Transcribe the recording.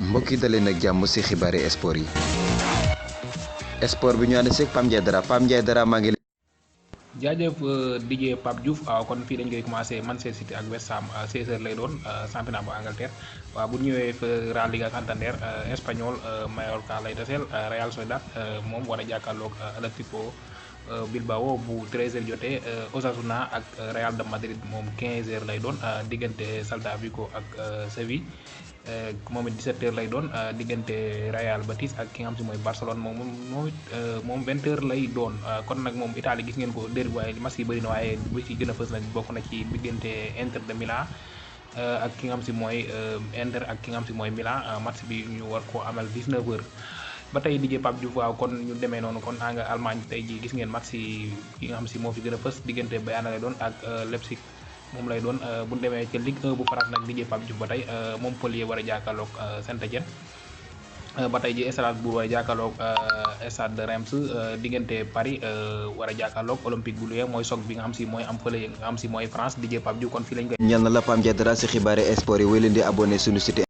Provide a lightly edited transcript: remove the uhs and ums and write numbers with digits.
mbokk yi daleen ak jàmm ci xibaari sport yi sport bi ñu ànd ci Pam Ndiaye Dara maa ngi jaajëf DJ Pape Diouf kon fii dañ koy commencé Manchester City ak West Ham 16h lay doon championnat bu Angleterre waaw bu ñëwee fa Liga Santander espagnol Mallorca lay taseel Real Sociedad moom war a jàkkaarloog Atlético Bilbao bu 13h jotee Osasuna ak Real de Madrid moom 15h lay doon diggante Celta Vigo ak Séville moom it 17h lay doon diggante Real Betis ak ki nga xam si mooy Barcelone moom 20h lay doon kon nag moom Italie gis ngeen ko derby waaye match yi bëri na waaye bu ci gën a fës nag bokk na ci diggante Inter de Milan ak ki nga xam si mooy Inter ak ki nga xam si mooy Milan match bi ñu war koo amal 19h. ba tey DJ Pape Diouf waaw kon ñu demee noonu kon nga Allemagne tey jii gis ngeen match yi ki nga xam si moo fi gën a fës diggante Bayern lay doon ak Leipzig moom lay doon bu ñu demee ca Ligue 1 bu France nag DJ Pape Diouf ba tey Montpellier war a jàkkaarloog Saint-Étienne ba tey ji Strasbourg war a jàkkaarloog Stade de Reims diggante Paris war a jàkkaarloog Olympique bu Lyon mooy choc bi nga xam si mooy am fële nga xam si mooy France DJ Pape Diouf kon fii lañ koy. ñal na la Pam Ndiaye Dara ci xibaari sport yi wéy leen di abonné suñu site